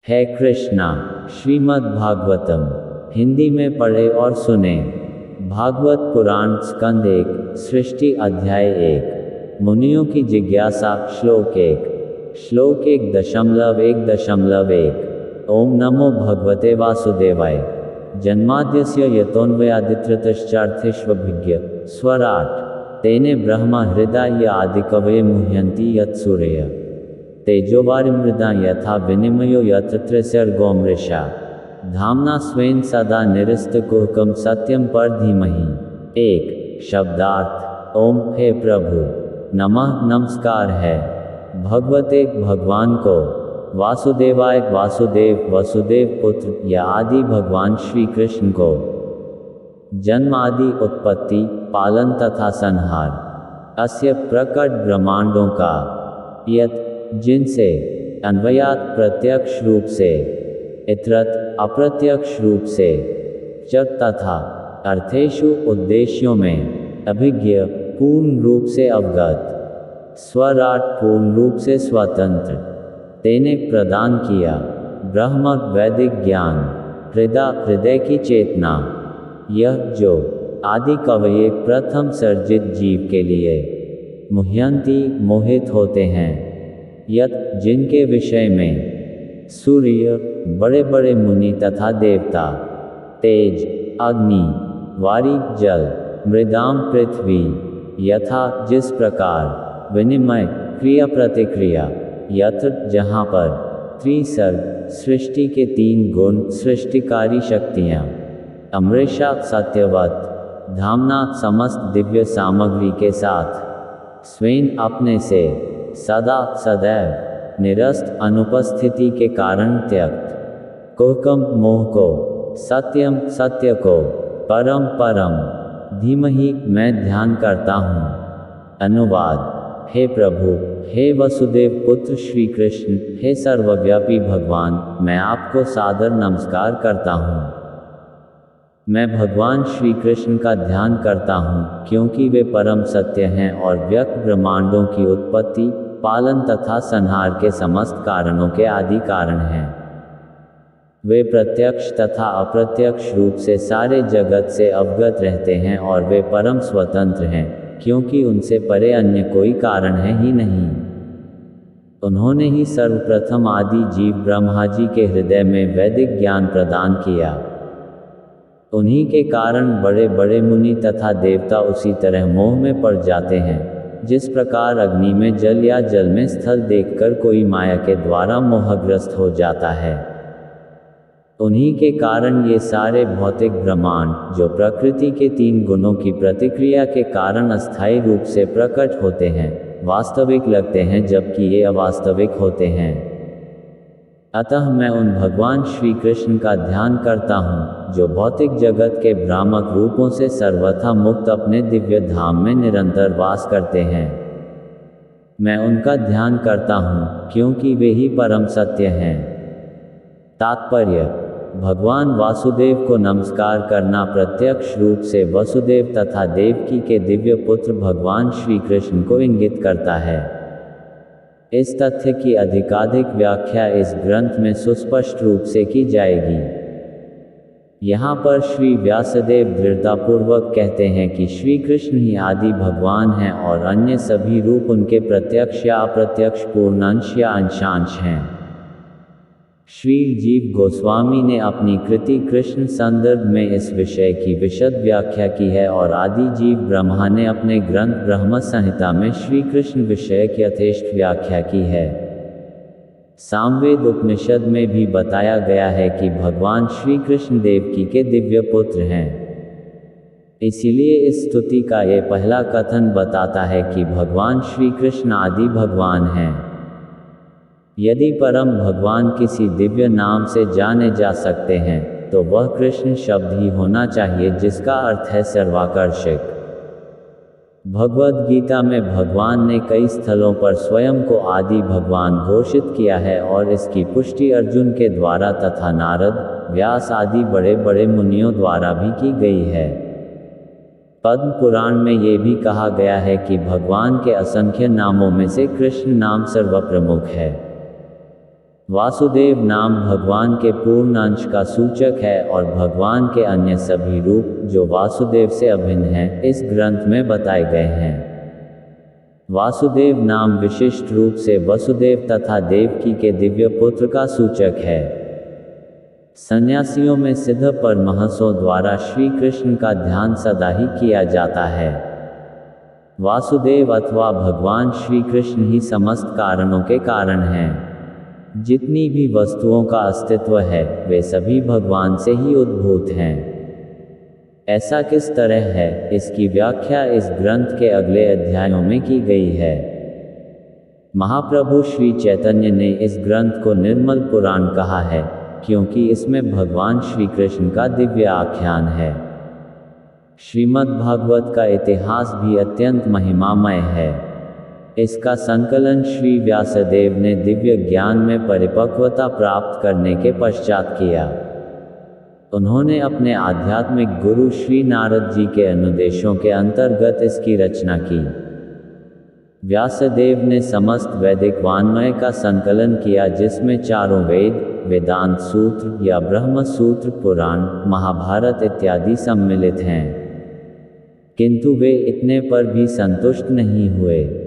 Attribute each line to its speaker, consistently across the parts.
Speaker 1: है कृष्णा। श्रीमद् भागवतम हिंदी में पढ़े और सुने। भागवत पुराण स्कंद 1 सृष्टि अध्याय 1 मुनियों की जिज्ञासा श्लोक 1.1.1 ओम नमो भगवते वासुदेवाय। जन्माद्यस्य यतोऽन्वयादितृतश्चार्थेष्वभिज्ञ स्वराट तेने ब्रह्म हृदय आदिकवये मुह्यन्ति यत्सूरय तेजोवारिमृदा यथा विनिमयो यत्र त्रिसर्गो मृषा धाम्ना स्वेन सदा निरस्तकुहकं सत्यम पर धीमहि। 1 शब्दार्थ ओम हे प्रभु नमः नमस्कार है भगवते भगवान को, वासुदेवाय वासुदेव वसुदेव पुत्र या आदि भगवान श्री कृष्ण को। जन्म आदि उत्पत्ति पालन तथा संहार अस्य प्रकट ब्रह्मांडों का यत जिनसे अन्वयात प्रत्यक्ष रूप से इतरत अप्रत्यक्ष रूप से च तथा अर्थेषु उद्देश्यों में अभिज्ञ पूर्ण रूप से अवगत स्वराट पूर्ण रूप से स्वतंत्र तेने प्रदान किया ब्रह्म वैदिक ज्ञान हृदय की चेतना यह जो आदि कवये प्रथम सर्जित जीव के लिए मुह्यंती मोहित होते हैं यत जिनके विषय में सूर्य बड़े बड़े मुनि तथा देवता तेज अग्नि वारी जल मृदाम पृथ्वी यथा जिस प्रकार विनिमय क्रिया प्रतिक्रिया यत्र जहाँ पर त्रिसर्ग सृष्टि के 3 गुण सृष्टिकारी शक्तियाँ अमृषा सत्यवत धामना समस्त दिव्य सामग्री के साथ स्वयं अपने से सदा सदैव निरस्त अनुपस्थिति के कारण त्यक्त कुहकम मोह को सत्यम सत्य को परम परम धीमहि मैं ध्यान करता हूँ। अनुवाद हे प्रभु हे वसुदेव पुत्र श्री कृष्ण हे सर्वव्यापी भगवान मैं आपको सादर नमस्कार करता हूँ। मैं भगवान श्री कृष्ण का ध्यान करता हूँ क्योंकि वे परम सत्य हैं और व्यक्त ब्रह्मांडों की उत्पत्ति पालन तथा संहार के समस्त कारणों के आदि कारण हैं। वे प्रत्यक्ष तथा अप्रत्यक्ष रूप से सारे जगत से अवगत रहते हैं और वे परम स्वतंत्र हैं क्योंकि उनसे परे अन्य कोई कारण है ही नहीं। उन्होंने ही सर्वप्रथम आदि जीव ब्रह्मा जी के हृदय में वैदिक ज्ञान प्रदान किया। उन्हीं के कारण बड़े बड़े मुनि तथा देवता उसी तरह मोह में पड़ जाते हैं जिस प्रकार अग्नि में जल या जल में स्थल देखकर कोई माया के द्वारा मोहग्रस्त हो जाता है। उन्हीं के कारण ये सारे भौतिक ब्रह्मांड जो प्रकृति के 3 गुणों की प्रतिक्रिया के कारण अस्थायी रूप से प्रकट होते हैं वास्तविक लगते हैं जबकि ये अवास्तविक होते हैं। अतः मैं उन भगवान श्री कृष्ण का ध्यान करता हूँ जो भौतिक जगत के भ्रामक रूपों से सर्वथा मुक्त अपने दिव्य धाम में निरंतर वास करते हैं। मैं उनका ध्यान करता हूँ क्योंकि वे ही परम सत्य हैं। तात्पर्य भगवान वासुदेव को नमस्कार करना प्रत्यक्ष रूप से वसुदेव तथा देवकी के दिव्य पुत्र भगवान श्री कृष्ण को इंगित करता है। इस तथ्य की अधिकाधिक व्याख्या इस ग्रंथ में सुस्पष्ट रूप से की जाएगी। यहाँ पर श्री व्यासदेव दृढ़तापूर्वक कहते हैं कि श्री कृष्ण ही आदि भगवान हैं और अन्य सभी रूप उनके प्रत्यक्ष या अप्रत्यक्ष पूर्णांश या अंशांश हैं। श्री जीव गोस्वामी ने अपनी कृति कृष्ण संदर्भ में इस विषय की विशद व्याख्या की है और आदि जीव ब्रह्मा ने अपने ग्रंथ ब्रह्म संहिता में श्री कृष्ण विषय की यथेष्ट व्याख्या की है। सामवेद उपनिषद में भी बताया गया है कि भगवान श्री कृष्ण देवकी के दिव्य पुत्र हैं। इसीलिए इस स्तुति का ये पहला कथन बताता है कि भगवान श्री कृष्ण आदि भगवान हैं। यदि परम भगवान किसी दिव्य नाम से जाने जा सकते हैं तो वह कृष्ण शब्द ही होना चाहिए जिसका अर्थ है सर्वाकर्षक। भगवद गीता में भगवान ने कई स्थलों पर स्वयं को आदि भगवान घोषित किया है और इसकी पुष्टि अर्जुन के द्वारा तथा नारद व्यास आदि बड़े बड़े मुनियों द्वारा भी की गई है। पद्म पुराण में ये भी कहा गया है कि भगवान के असंख्य नामों में से कृष्ण नाम सर्वप्रमुख है। वासुदेव नाम भगवान के पूर्ण अंश का सूचक है और भगवान के अन्य सभी रूप जो वासुदेव से अभिन्न हैं, इस ग्रंथ में बताए गए हैं। वासुदेव नाम विशिष्ट रूप से वसुदेव तथा देवकी के दिव्य पुत्र का सूचक है। सन्यासियों में सिद्ध परमहंसों द्वारा श्री कृष्ण का ध्यान सदा ही किया जाता है। वासुदेव अथवा भगवान श्री कृष्ण ही समस्त कारणों के कारण हैं। जितनी भी वस्तुओं का अस्तित्व है वे सभी भगवान से ही उद्भूत हैं। ऐसा किस तरह है, इसकी व्याख्या इस ग्रंथ के अगले अध्यायों में की गई है। महाप्रभु श्री चैतन्य ने इस ग्रंथ को निर्मल पुराण कहा है, क्योंकि इसमें भगवान श्री कृष्ण का दिव्य आख्यान है। श्रीमद् भागवत का इतिहास भी अत्यंत महिमामय है। इसका संकलन श्री व्यासदेव ने दिव्य ज्ञान में परिपक्वता प्राप्त करने के पश्चात किया। उन्होंने अपने आध्यात्मिक गुरु श्री नारद जी के अनुदेशों के अंतर्गत इसकी रचना की। व्यासदेव ने समस्त वैदिक वाङ्मय का संकलन किया, जिसमें चारों वेद, वेदांत सूत्र या ब्रह्म सूत्र, पुराण, महाभारत इत्यादि सम्मिलित हैं। किंतु वे इतने पर भी संतुष्ट नहीं हुए।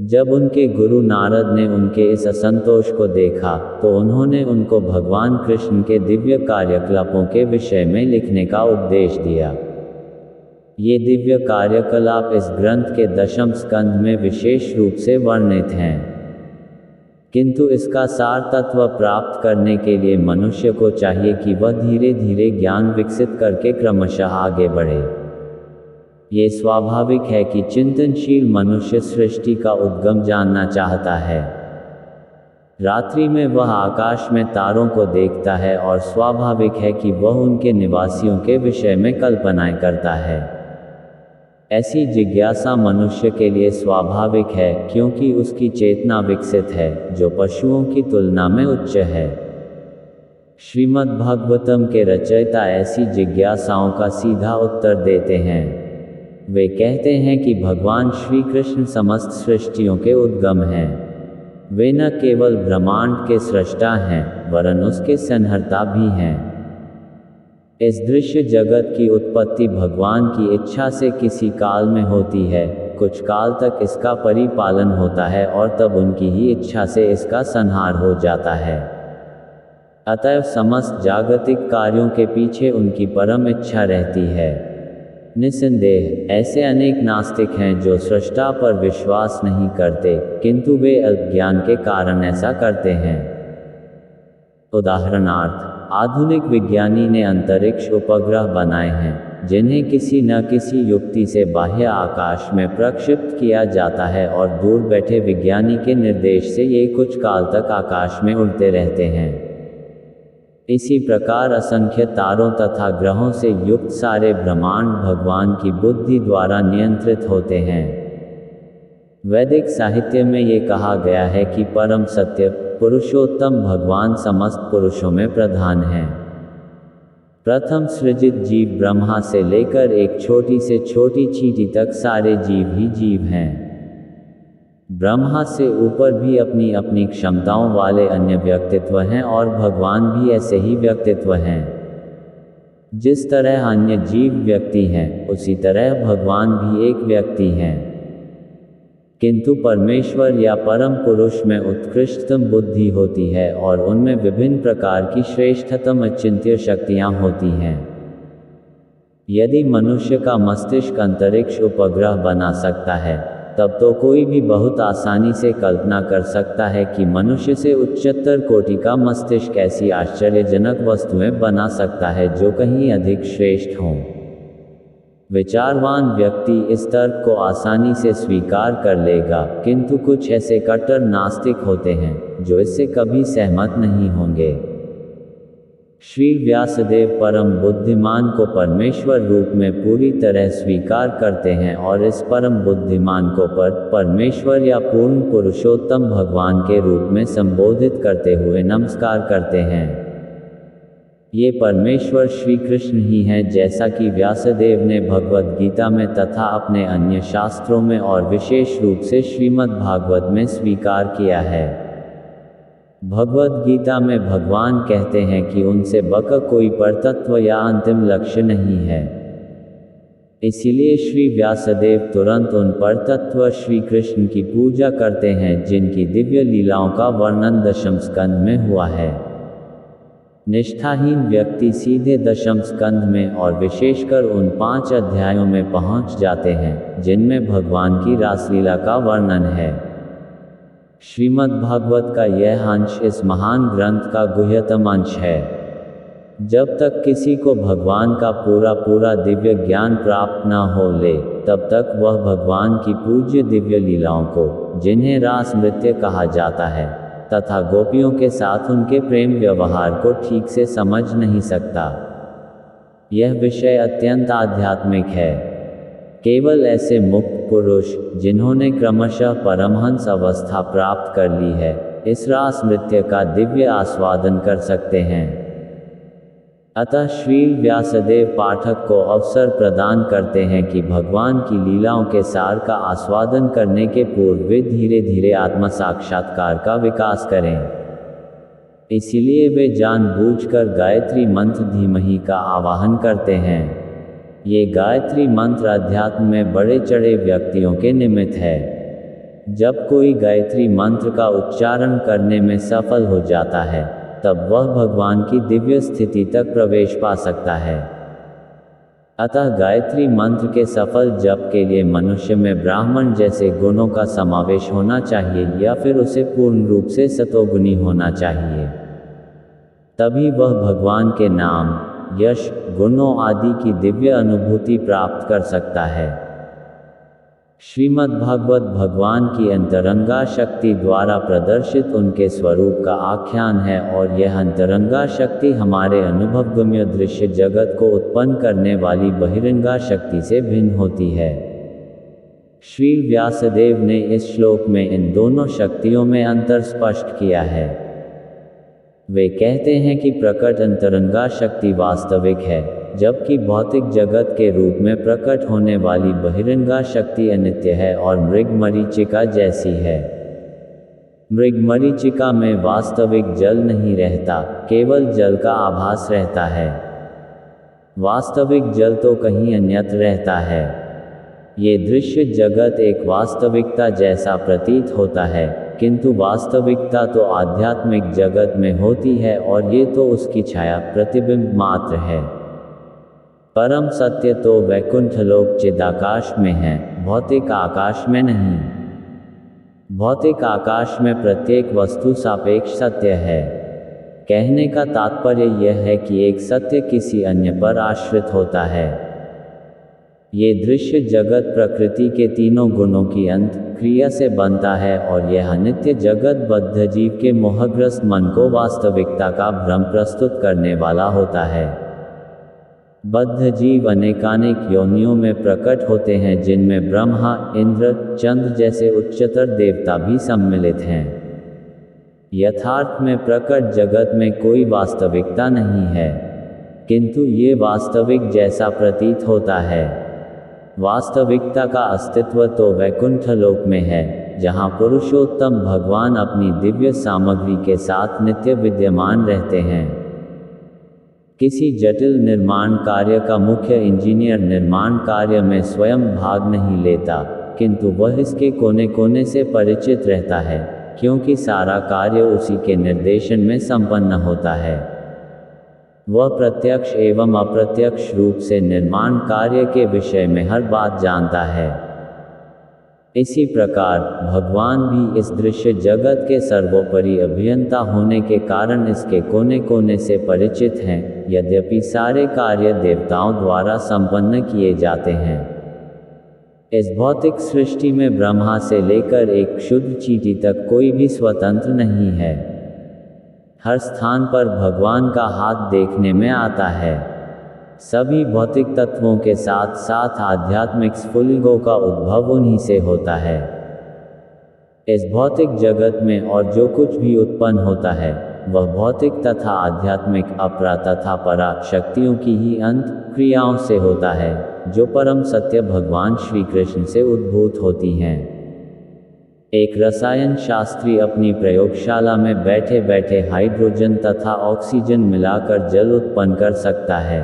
Speaker 1: जब उनके गुरु नारद ने उनके इस असंतोष को देखा तो उन्होंने उनको भगवान कृष्ण के दिव्य कार्यकलापों के विषय में लिखने का उपदेश दिया। ये दिव्य कार्यकलाप इस ग्रंथ के 10वें स्कंध में विशेष रूप से वर्णित हैं। किंतु इसका सार तत्व प्राप्त करने के लिए मनुष्य को चाहिए कि वह धीरे धीरे ज्ञान विकसित करके क्रमशः आगे बढ़े। ये स्वाभाविक है कि चिंतनशील मनुष्य सृष्टि का उद्गम जानना चाहता है। रात्रि में वह आकाश में तारों को देखता है और स्वाभाविक है कि वह उनके निवासियों के विषय में कल्पनाएं करता है। ऐसी जिज्ञासा मनुष्य के लिए स्वाभाविक है, क्योंकि उसकी चेतना विकसित है, जो पशुओं की तुलना में उच्च है। श्रीमद् भागवतम के रचयिता ऐसी जिज्ञासाओं का सीधा उत्तर देते हैं। वे कहते हैं कि भगवान श्री कृष्ण समस्त सृष्टियों के उद्गम हैं। वे न केवल ब्रह्मांड के सृष्टा हैं, वरन उसके संहर्ता भी हैं। इस दृश्य जगत की उत्पत्ति भगवान की इच्छा से किसी काल में होती है, कुछ काल तक इसका परिपालन होता है और तब उनकी ही इच्छा से इसका संहार हो जाता है। अतएव समस्त जागतिक कार्यों के पीछे उनकी परम इच्छा रहती है। निस्संदेह ऐसे अनेक नास्तिक हैं जो सृष्टा पर विश्वास नहीं करते, किंतु वे अज्ञान के कारण ऐसा करते हैं। उदाहरणार्थ, आधुनिक विज्ञानी ने अंतरिक्ष उपग्रह बनाए हैं, जिन्हें किसी न किसी युक्ति से बाह्य आकाश में प्रक्षिप्त किया जाता है और दूर बैठे विज्ञानी के निर्देश से ये कुछ काल तक आकाश में उड़ते रहते हैं। इसी प्रकार असंख्य तारों तथा ग्रहों से युक्त सारे ब्रह्मांड भगवान की बुद्धि द्वारा नियंत्रित होते हैं। वैदिक साहित्य में ये कहा गया है कि परम सत्य पुरुषोत्तम भगवान समस्त पुरुषों में प्रधान हैं। प्रथम सृजित जीव ब्रह्मा से लेकर एक छोटी से छोटी चींटी तक सारे जीव ही जीव हैं। ब्रह्मा से ऊपर भी अपनी अपनी क्षमताओं वाले अन्य व्यक्तित्व हैं और भगवान भी ऐसे ही व्यक्तित्व हैं। जिस तरह अन्य जीव व्यक्ति हैं, उसी तरह भगवान भी एक व्यक्ति हैं। किंतु परमेश्वर या परम पुरुष में उत्कृष्टतम बुद्धि होती है और उनमें विभिन्न प्रकार की श्रेष्ठतम अचिंत्य शक्तियां होती हैं। यदि मनुष्य का मस्तिष्क अंतरिक्ष उपग्रह बना सकता है, तब तो कोई भी बहुत आसानी से कल्पना कर सकता है कि मनुष्य से उच्चतर कोटि का मस्तिष्क ऐसी आश्चर्यजनक वस्तुएं बना सकता है जो कहीं अधिक श्रेष्ठ हों। विचारवान व्यक्ति इस तर्क को आसानी से स्वीकार कर लेगा, किंतु कुछ ऐसे कट्टर नास्तिक होते हैं जो इससे कभी सहमत नहीं होंगे। श्री व्यासदेव परम बुद्धिमान को परमेश्वर रूप में पूरी तरह स्वीकार करते हैं और इस परम बुद्धिमान को परमेश्वर या पूर्ण पुरुषोत्तम भगवान के रूप में संबोधित करते हुए नमस्कार करते हैं। ये परमेश्वर श्री कृष्ण ही हैं, जैसा कि व्यासदेव ने भगवद गीता में तथा अपने अन्य शास्त्रों में और विशेष रूप से श्रीमद् भागवत में स्वीकार किया है। भगवद गीता में भगवान कहते हैं कि उनसे बका कोई परतत्व या अंतिम लक्ष्य नहीं है। इसीलिए श्री व्यासदेव तुरंत उन परतत्व श्री कृष्ण की पूजा करते हैं जिनकी दिव्य लीलाओं का वर्णन दशम स्कंद में हुआ है। निष्ठाहीन व्यक्ति सीधे दशम स्कंद में और विशेषकर उन 5 अध्यायों में पहुंच जाते हैं जिनमें भगवान की रासलीला का वर्णन है। श्रीमद् भागवत का यह अंश इस महान ग्रंथ का गुह्यतम अंश है। जब तक किसी को भगवान का पूरा दिव्य ज्ञान प्राप्त न हो ले, तब तक वह भगवान की पूज्य दिव्य लीलाओं को, जिन्हें रास नृत्य कहा जाता है, तथा गोपियों के साथ उनके प्रेम व्यवहार को ठीक से समझ नहीं सकता। यह विषय अत्यंत आध्यात्मिक है। केवल ऐसे मुक्त पुरुष, जिन्होंने क्रमशः परमहंस अवस्था प्राप्त कर ली है, इस रास नृत्य का दिव्य आस्वादन कर सकते हैं। अतः श्री व्यासदेव पाठक को अवसर प्रदान करते हैं कि भगवान की लीलाओं के सार का आस्वादन करने के पूर्व वे धीरे धीरे आत्म साक्षात्कार का विकास करें। इसलिए वे जानबूझकर गायत्री मंत्र धीमहि का आवाहन करते हैं। ये गायत्री मंत्र अध्यात्म में बढ़े चढ़े व्यक्तियों के निमित्त है। जब कोई गायत्री मंत्र का उच्चारण करने में सफल हो जाता है, तब वह भगवान की दिव्य स्थिति तक प्रवेश पा सकता है। अतः गायत्री मंत्र के सफल जप के लिए मनुष्य में ब्राह्मण जैसे गुणों का समावेश होना चाहिए या फिर उसे पूर्ण रूप से सतोगुणी होना चाहिए। तभी वह भगवान के नाम, यश, गुणों आदि की दिव्य अनुभूति प्राप्त कर सकता है। श्रीमद् भागवत भगवान की अंतरंगा शक्ति द्वारा प्रदर्शित उनके स्वरूप का आख्यान है और यह अंतरंगा शक्ति हमारे अनुभवगम्य दृश्य जगत को उत्पन्न करने वाली बहिरंगा शक्ति से भिन्न होती है। श्री व्यासदेव ने इस श्लोक में इन दोनों शक्तियों में अंतर स्पष्ट किया है। वे कहते हैं कि प्रकट अंतरंगा शक्ति वास्तविक है, जबकि भौतिक जगत के रूप में प्रकट होने वाली बहिरंगा शक्ति अनित्य है और मृगमरीचिका जैसी है। मृगमरीचिका में वास्तविक जल नहीं रहता, केवल जल का आभास रहता है। वास्तविक जल तो कहीं अन्यत्र रहता है। ये दृश्य जगत एक वास्तविकता जैसा प्रतीत होता है, किंतु वास्तविकता तो आध्यात्मिक जगत में होती है और ये तो उसकी छाया, प्रतिबिंब मात्र है। परम सत्य तो वैकुंठलोक चिदाकाश में है, भौतिक आकाश में नहीं। भौतिक आकाश में प्रत्येक वस्तु सापेक्ष सत्य है। कहने का तात्पर्य यह है कि एक सत्य किसी अन्य पर आश्रित होता है। ये दृश्य जगत प्रकृति के तीनों गुणों की अंत क्रिया से बनता है और यह अनित्य जगत बद्ध जीव के मोहग्रस्त मन को वास्तविकता का भ्रम प्रस्तुत करने वाला होता है। बद्ध जीव अनेकानेक योनियों में प्रकट होते हैं, जिनमें ब्रह्मा, इंद्र, चंद्र जैसे उच्चतर देवता भी सम्मिलित हैं। यथार्थ में प्रकट जगत में कोई वास्तविकता नहीं है, किंतु ये वास्तविक जैसा प्रतीत होता है। वास्तविकता का अस्तित्व तो वैकुंठलोक में है, जहाँ पुरुषोत्तम भगवान अपनी दिव्य सामग्री के साथ नित्य विद्यमान रहते हैं। किसी जटिल निर्माण कार्य का मुख्य इंजीनियर निर्माण कार्य में स्वयं भाग नहीं लेता, किंतु वह इसके कोने कोने से परिचित रहता है, क्योंकि सारा कार्य उसी के निर्देशन में संपन्न होता है। वह प्रत्यक्ष एवं अप्रत्यक्ष रूप से निर्माण कार्य के विषय में हर बात जानता है। इसी प्रकार भगवान भी इस दृश्य जगत के सर्वोपरि अभियंता होने के कारण इसके कोने कोने से परिचित हैं, यद्यपि सारे कार्य देवताओं द्वारा संपन्न किए जाते हैं। इस भौतिक सृष्टि में ब्रह्मा से लेकर एक क्षुद्र चींटी तक कोई भी स्वतंत्र नहीं है। हर स्थान पर भगवान का हाथ देखने में आता है। सभी भौतिक तत्वों के साथ साथ आध्यात्मिक स्फुलिंगों का उद्भव उन्हीं से होता है। इस भौतिक जगत में और जो कुछ भी उत्पन्न होता है, वह भौतिक तथा आध्यात्मिक अपरा तथा परा शक्तियों की ही अंत क्रियाओं से होता है, जो परम सत्य भगवान श्री कृष्ण से उद्भूत होती हैं। एक रसायन शास्त्री अपनी प्रयोगशाला में बैठे बैठे हाइड्रोजन तथा ऑक्सीजन मिलाकर जल उत्पन्न कर सकता है,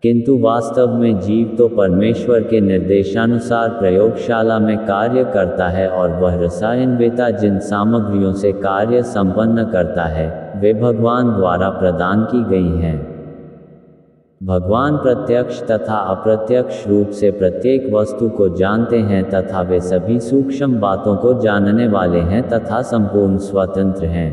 Speaker 1: किंतु वास्तव में जीव तो परमेश्वर के निर्देशानुसार प्रयोगशाला में कार्य करता है और वह रसायनवेत्ता जिन सामग्रियों से कार्य संपन्न करता है वे भगवान द्वारा प्रदान की गई हैं। भगवान प्रत्यक्ष तथा अप्रत्यक्ष रूप से प्रत्येक वस्तु को जानते हैं तथा वे सभी सूक्ष्म बातों को जानने वाले हैं तथा संपूर्ण स्वतंत्र हैं।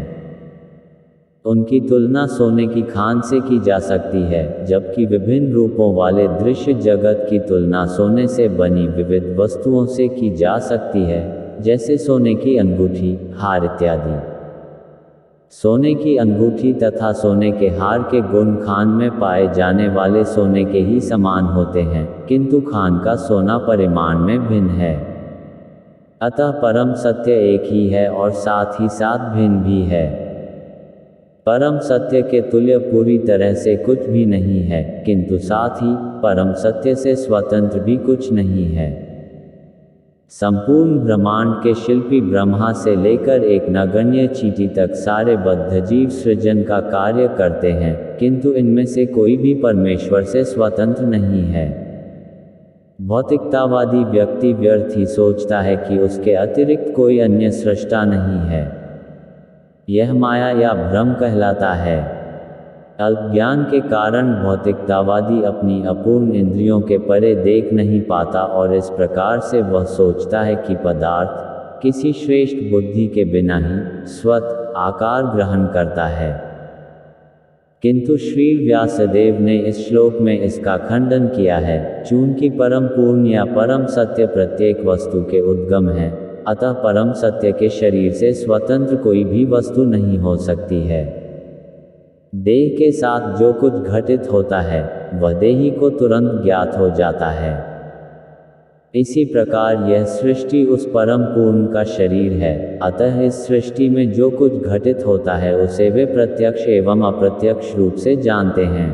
Speaker 1: उनकी तुलना सोने की खान से की जा सकती है, जबकि विभिन्न रूपों वाले दृश्य जगत की तुलना सोने से बनी विविध वस्तुओं से की जा सकती है, जैसे सोने की अंगूठी, हार इत्यादि। सोने की अंगूठी तथा सोने के हार के गुण खान में पाए जाने वाले सोने के ही समान होते हैं, किंतु खान का सोना परिमाण में भिन्न है। अतः परम सत्य एक ही है और साथ ही साथ भिन्न भी है। परम सत्य के तुल्य पूरी तरह से कुछ भी नहीं है, किंतु साथ ही परम सत्य से स्वतंत्र भी कुछ नहीं है। संपूर्ण ब्रह्मांड के शिल्पी ब्रह्मा से लेकर एक नगण्य चींटी तक सारे बद्ध जीव सृजन का कार्य करते हैं, किंतु इनमें से कोई भी परमेश्वर से स्वतंत्र नहीं है। भौतिकतावादी व्यक्ति व्यर्थ ही सोचता है कि उसके अतिरिक्त कोई अन्य सृष्टा नहीं है। यह माया या भ्रम कहलाता है। अज्ञान के कारण भौतिकतावादी अपनी अपूर्ण इंद्रियों के परे देख नहीं पाता और इस प्रकार से वह सोचता है कि पदार्थ किसी श्रेष्ठ बुद्धि के बिना ही स्वतः आकार ग्रहण करता है। किंतु श्री व्यासदेव ने इस श्लोक में इसका खंडन किया है। चूंकि परम पूर्ण या परम सत्य प्रत्येक वस्तु के उद्गम है, अतः परम सत्य के शरीर से स्वतंत्र कोई भी वस्तु नहीं हो सकती है। देह के साथ जो कुछ घटित होता है वह देही को तुरंत ज्ञात हो जाता है। इसी प्रकार यह सृष्टि उस परम पूर्ण का शरीर है, अतः इस सृष्टि में जो कुछ घटित होता है उसे वे प्रत्यक्ष एवं अप्रत्यक्ष रूप से जानते हैं।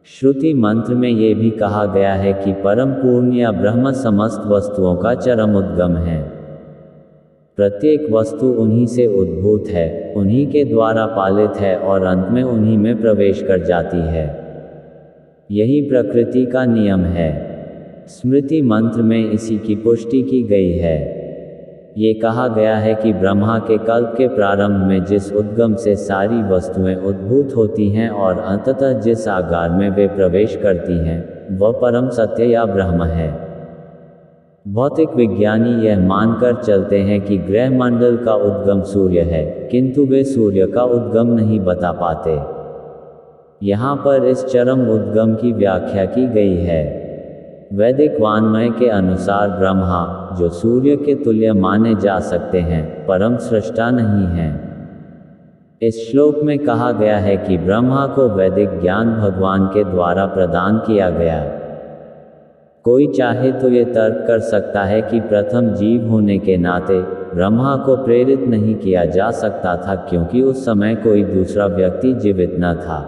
Speaker 1: श्रुति मंत्र में ये भी कहा गया है कि परम पूर्ण या ब्रह्म समस्त वस्तुओं का चरम उद्गम है। प्रत्येक वस्तु उन्हीं से उद्भूत है, उन्हीं के द्वारा पालित है और अंत में उन्हीं में प्रवेश कर जाती है। यही प्रकृति का नियम है। स्मृति मंत्र में इसी की पुष्टि की गई है। ये कहा गया है कि ब्रह्मा के कल्प के प्रारंभ में जिस उद्गम से सारी वस्तुएं उद्भूत होती हैं और अंततः जिस आकार में वे प्रवेश करती हैं, वह परम सत्य या ब्रह्म है। भौतिक विज्ञानी यह मानकर चलते हैं कि ग्रह मंडल का उद्गम सूर्य है, किंतु वे सूर्य का उद्गम नहीं बता पाते। यहाँ पर इस चरम उद्गम की व्याख्या की गई है। वैदिक वाङ्मय के अनुसार ब्रह्मा, जो सूर्य के तुल्य माने जा सकते हैं, परम सृष्टा नहीं हैं। इस श्लोक में कहा गया है कि ब्रह्मा को वैदिक ज्ञान भगवान के द्वारा प्रदान किया गया। कोई चाहे तो ये तर्क कर सकता है कि प्रथम जीव होने के नाते ब्रह्मा को प्रेरित नहीं किया जा सकता था, क्योंकि उस समय कोई दूसरा व्यक्ति जीवित न था।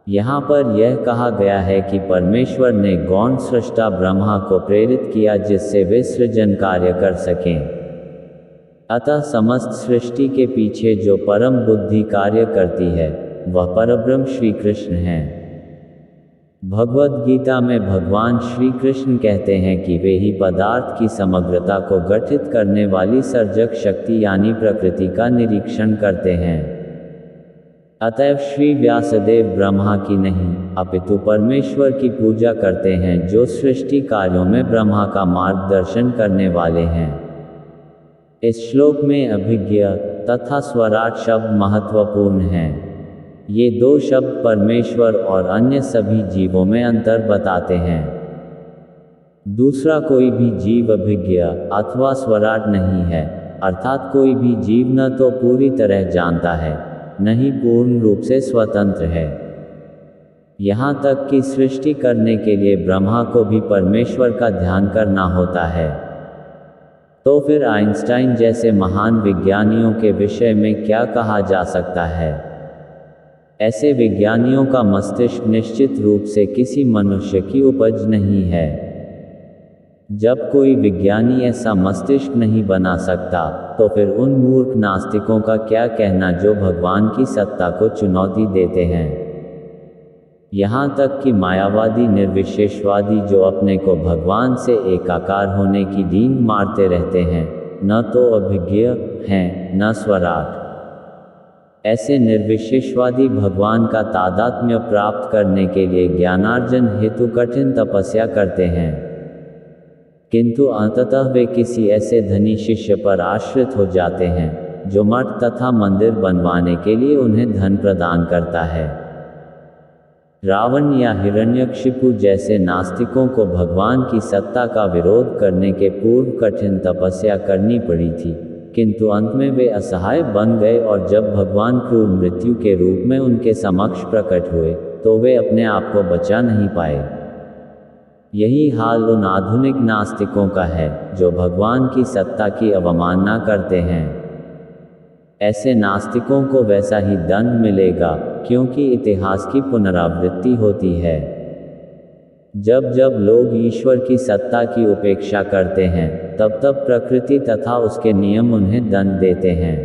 Speaker 1: यहाँ पर यह कहा गया है कि परमेश्वर ने गौण सृष्टा ब्रह्मा को प्रेरित किया जिससे वे सृजन कार्य कर सकें। अतः समस्त सृष्टि के पीछे जो परम बुद्धि कार्य करती है वह परब्रह्म श्री कृष्ण हैं। भगवद गीता में भगवान श्री कृष्ण कहते हैं कि वे ही पदार्थ की समग्रता को गठित करने वाली सर्जक शक्ति यानी प्रकृति का निरीक्षण करते हैं। अतएव श्री व्यासदेव ब्रह्मा की नहीं अपितु परमेश्वर की पूजा करते हैं, जो सृष्टि कार्यों में ब्रह्मा का मार्गदर्शन करने वाले हैं। इस श्लोक में अभिज्ञ तथा स्वराट शब्द महत्वपूर्ण हैं। ये दो शब्द परमेश्वर और अन्य सभी जीवों में अंतर बताते हैं। दूसरा कोई भी जीव अभिज्ञ अथवा स्वराट नहीं है, अर्थात कोई भी जीव न तो पूरी तरह जानता है, न ही पूर्ण रूप से स्वतंत्र है। यहाँ तक कि सृष्टि करने के लिए ब्रह्मा को भी परमेश्वर का ध्यान करना होता है। तो फिर आइंस्टाइन जैसे महान विज्ञानियों के विषय में क्या कहा जा सकता है? ऐसे विज्ञानियों का मस्तिष्क निश्चित रूप से किसी मनुष्य की उपज नहीं है। जब कोई विज्ञानी ऐसा मस्तिष्क नहीं बना सकता, तो फिर उन मूर्ख नास्तिकों का क्या कहना जो भगवान की सत्ता को चुनौती देते हैं। यहाँ तक कि मायावादी निर्विशेषवादी जो अपने को भगवान से एकाकार होने की डींग मारते रहते हैं, न तो अभिज्ञ हैं न स्वराट। ऐसे निर्विशेषवादी भगवान का तादात्म्य प्राप्त करने के लिए ज्ञानार्जन हेतु कठिन तपस्या करते हैं, किंतु अंततः वे किसी ऐसे धनी शिष्य पर आश्रित हो जाते हैं जो मठ तथा मंदिर बनवाने के लिए उन्हें धन प्रदान करता है। रावण या हिरण्यकशिपु जैसे नास्तिकों को भगवान की सत्ता का विरोध करने के पूर्व कठिन तपस्या करनी पड़ी थी, किंतु अंत में वे असहाय बन गए और जब भगवान क्रूर मृत्यु के रूप में उनके समक्ष प्रकट हुए, तो वे अपने आप को बचा नहीं पाए। यही हाल उन आधुनिक नास्तिकों का है जो भगवान की सत्ता की अवमानना करते हैं। ऐसे नास्तिकों को वैसा ही दंड मिलेगा, क्योंकि इतिहास की पुनरावृत्ति होती है। जब जब लोग ईश्वर की सत्ता की उपेक्षा करते हैं, तब तब प्रकृति तथा उसके नियम उन्हें दंड देते हैं।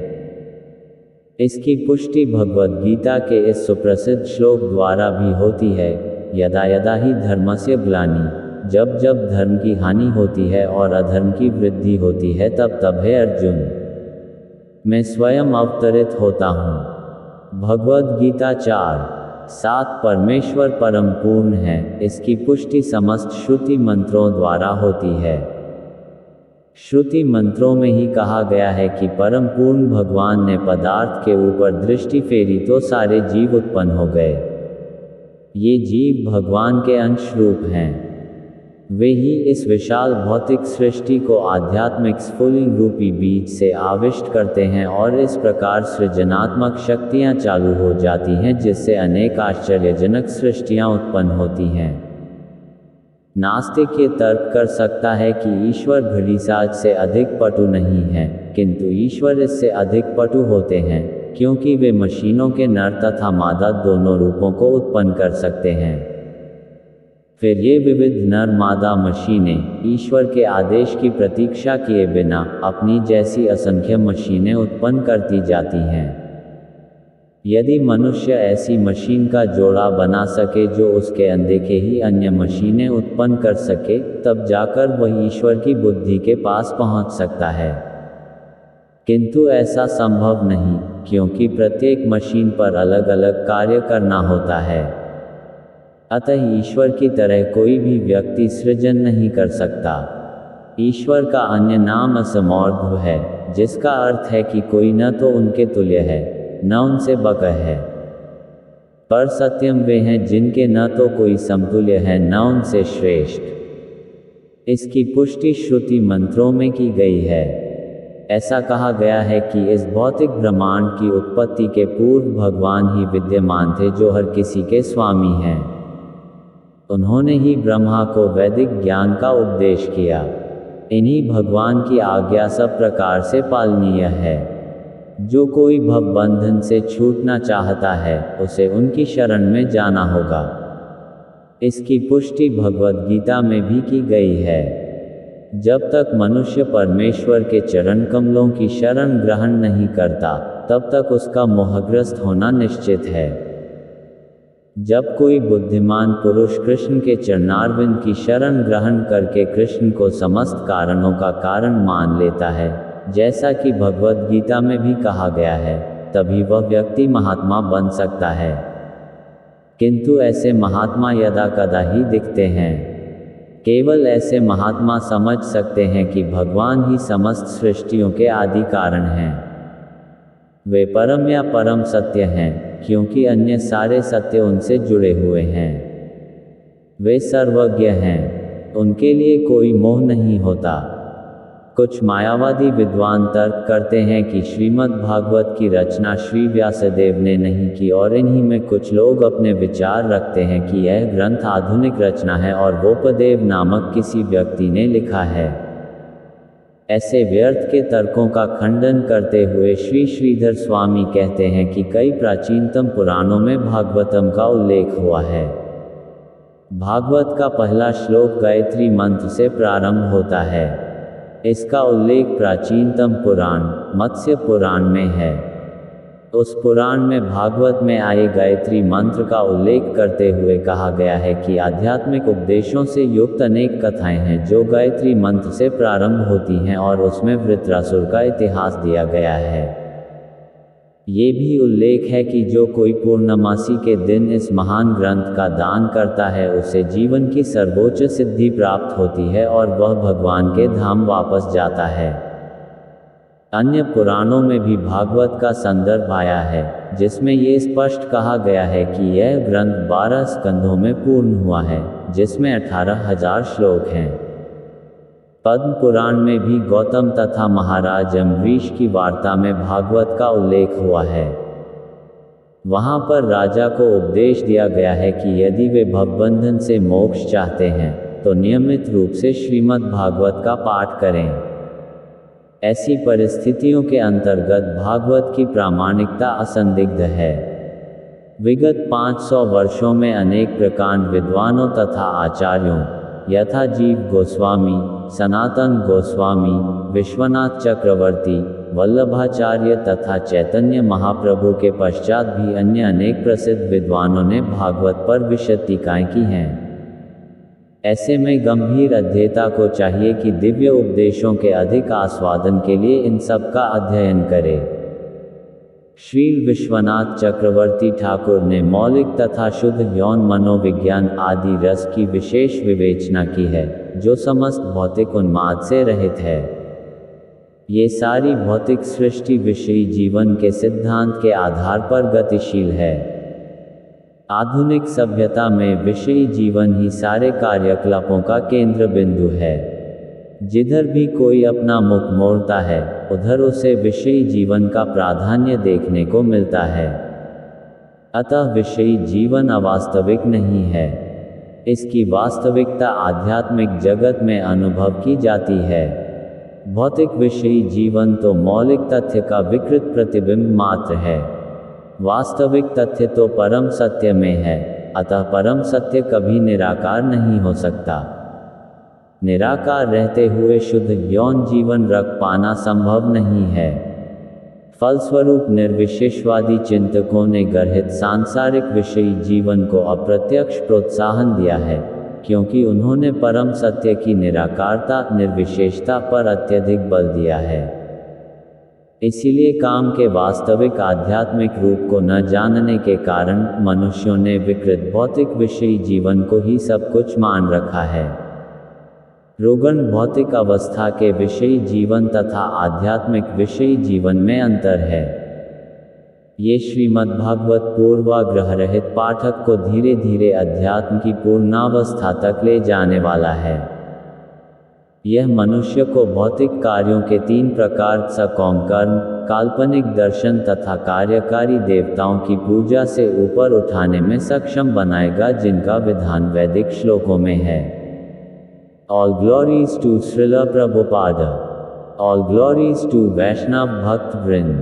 Speaker 1: इसकी पुष्टि भगवद गीता के इस सुप्रसिद्ध श्लोक द्वारा भी होती है, यदा यदा ही धर्मस्य ग्लानि, जब जब धर्म की हानि होती है और अधर्म की वृद्धि होती है, तब तब हे अर्जुन, मैं स्वयं अवतरित होता हूँ। भगवद गीता 4:7 परमेश्वर परम पूर्ण है, इसकी पुष्टि समस्त श्रुति मंत्रों द्वारा होती है। श्रुति मंत्रों में ही कहा गया है कि परम पूर्ण भगवान ने पदार्थ के ऊपर दृष्टि फेरी तो सारे जीव उत्पन्न हो गए। ये जीव भगवान के अंश रूप हैं। वे ही इस विशाल भौतिक सृष्टि को आध्यात्मिक स्फुलिंग रूपी बीज से आविष्ट करते हैं और इस प्रकार सृजनात्मक शक्तियां चालू हो जाती हैं, जिससे अनेक आश्चर्यजनक सृष्टियां उत्पन्न होती हैं। नास्तिक ये तर्क कर सकता है कि ईश्वर घड़ीसाज से अधिक पटु नहीं है, किंतु ईश्वर इससे अधिक पटु होते हैं, क्योंकि वे मशीनों के नर तथा मादा दोनों रूपों को उत्पन्न कर सकते हैं। फिर ये विविध नर मादा मशीनें ईश्वर के आदेश की प्रतीक्षा किए बिना अपनी जैसी असंख्य मशीनें उत्पन्न करती जाती हैं। यदि मनुष्य ऐसी मशीन का जोड़ा बना सके जो उसके अनदेखे ही अन्य मशीनें उत्पन्न कर सके, तब जाकर वह ईश्वर की बुद्धि के पास पहुंच सकता है। किंतु ऐसा संभव नहीं, क्योंकि प्रत्येक मशीन पर अलग अलग कार्य करना होता है। अतः ईश्वर की तरह कोई भी व्यक्ति सृजन नहीं कर सकता। ईश्वर का अन्य नाम असमोर्ध्व है, जिसका अर्थ है कि कोई न तो उनके तुल्य है, न उनसे बका है। पर सत्यम वे हैं जिनके न तो कोई समतुल्य है न उनसे श्रेष्ठ। इसकी पुष्टि श्रुति मंत्रों में की गई है। ऐसा कहा गया है कि इस भौतिक ब्रह्मांड की उत्पत्ति के पूर्व भगवान ही विद्यमान थे, जो हर किसी के स्वामी हैं। उन्होंने ही ब्रह्मा को वैदिक ज्ञान का उपदेश किया। इन्हीं भगवान की आज्ञा सब प्रकार से पालनीय है। जो कोई भव बंधन से छूटना चाहता है, उसे उनकी शरण में जाना होगा। इसकी पुष्टि भगवद गीता में भी की गई है। जब तक मनुष्य परमेश्वर के चरण कमलों की शरण ग्रहण नहीं करता, तब तक उसका मोहग्रस्त होना निश्चित है। जब कोई बुद्धिमान पुरुष कृष्ण के चरणारविंद की शरण ग्रहण करके कृष्ण को समस्त कारणों का कारण मान लेता है, जैसा कि भगवद गीता में भी कहा गया है, तभी वह व्यक्ति महात्मा बन सकता है। किंतु ऐसे महात्मा यदा कदा ही दिखते हैं। केवल ऐसे महात्मा समझ सकते हैं कि भगवान ही समस्त सृष्टियों के आदि कारण हैं। वे परम या परम सत्य हैं, क्योंकि अन्य सारे सत्य उनसे जुड़े हुए हैं। वे सर्वज्ञ हैं, उनके लिए कोई मोह नहीं होता। कुछ मायावादी विद्वान तर्क करते हैं कि श्रीमद् भागवत की रचना श्री व्यासदेव ने नहीं की, और इन्हीं में कुछ लोग अपने विचार रखते हैं कि यह ग्रंथ आधुनिक रचना है और वोपदेव नामक किसी व्यक्ति ने लिखा है। ऐसे व्यर्थ के तर्कों का खंडन करते हुए श्री श्रीधर स्वामी कहते हैं कि कई प्राचीनतम पुराणों में भागवतम का उल्लेख हुआ है। भागवत का पहला श्लोक गायत्री मंत्र से प्रारंभ होता है। इसका उल्लेख प्राचीनतम पुराण मत्स्य पुराण में है। उस पुराण में भागवत में आए गायत्री मंत्र का उल्लेख करते हुए कहा गया है कि आध्यात्मिक उपदेशों से युक्त अनेक कथाएं हैं जो गायत्री मंत्र से प्रारंभ होती हैं और उसमें वृत्रासुर का इतिहास दिया गया है। ये भी उल्लेख है कि जो कोई पूर्णमासी के दिन इस महान ग्रंथ का दान करता है उसे जीवन की सर्वोच्च सिद्धि प्राप्त होती है और वह भगवान के धाम वापस जाता है। अन्य पुराणों में भी भागवत का संदर्भ आया है, जिसमें ये स्पष्ट कहा गया है कि यह ग्रंथ 12 स्कंधों में पूर्ण हुआ है, जिसमें 18,000 श्लोक हैं। पद्म पुराण में भी गौतम तथा महाराज अम्बरीश की वार्ता में भागवत का उल्लेख हुआ है। वहां पर राजा को उपदेश दिया गया है कि यदि वे भवबंधन से मोक्ष चाहते हैं तो नियमित रूप से श्रीमद् भागवत का पाठ करें। ऐसी परिस्थितियों के अंतर्गत भागवत की प्रामाणिकता असंदिग्ध है। विगत 500 वर्षों में अनेक प्रकांड विद्वानों तथा आचार्यों यथा जीव गोस्वामी, सनातन गोस्वामी, विश्वनाथ चक्रवर्ती, वल्लभाचार्य तथा चैतन्य महाप्रभु के पश्चात भी अन्य अनेक प्रसिद्ध विद्वानों ने भागवत पर विशद टीकाएं की हैं। ऐसे में गंभीर अध्येता को चाहिए कि दिव्य उपदेशों के अधिक आस्वादन के लिए इन सब का अध्ययन करे। श्री विश्वनाथ चक्रवर्ती ठाकुर ने मौलिक तथा शुद्ध यौन मनोविज्ञान आदि रस की विशेष विवेचना की है, जो समस्त भौतिक उन्माद से रहित है। ये सारी भौतिक सृष्टि विषयी जीवन के सिद्धांत के आधार पर गतिशील है। आधुनिक सभ्यता में विषयी जीवन ही सारे कार्यकलापों का केंद्र बिंदु है। जिधर भी कोई अपना मुख मोड़ता है, उधर उसे विषयी जीवन का प्राधान्य देखने को मिलता है। अतः विषयी जीवन अवास्तविक नहीं है। इसकी वास्तविकता आध्यात्मिक जगत में अनुभव की जाती है। भौतिक विषयी जीवन तो मौलिक तथ्य का विकृत प्रतिबिंब मात्र है। वास्तविक तथ्य तो परम सत्य में है, अतः परम सत्य कभी निराकार नहीं हो सकता। निराकार रहते हुए शुद्ध यौन जीवन रख पाना संभव नहीं है। फलस्वरूप निर्विशेषवादी चिंतकों ने गर्हित सांसारिक विषयी जीवन को अप्रत्यक्ष प्रोत्साहन दिया है, क्योंकि उन्होंने परम सत्य की निराकारता, निर्विशेषता पर अत्यधिक बल दिया है। इसीलिए काम के वास्तविक आध्यात्मिक रूप को न जानने के कारण मनुष्यों ने विकृत भौतिक विषयी जीवन को ही सब कुछ मान रखा है। रुग्ण भौतिक अवस्था के विषयी जीवन तथा आध्यात्मिक विषयी जीवन में अंतर है। ये श्रीमद्भागवत पूर्वाग्रह रहित पाठक को धीरे धीरे अध्यात्म की पूर्णावस्था तक ले जाने वाला है। यह मनुष्य को भौतिक कार्यों के 3 प्रकार सकौम कर्म, काल्पनिक दर्शन तथा कार्यकारी देवताओं की पूजा से ऊपर उठाने में सक्षम बनाएगा, जिनका विधान वैदिक श्लोकों में है। All glories to Srila Prabhupada. All glories to Vaishnav Bhakt Vrind.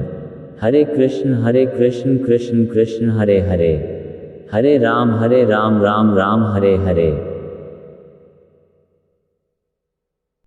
Speaker 1: Hare Krishna Krishna Krishna Hare Hare, Hare Ram Ram Ram Hare Hare.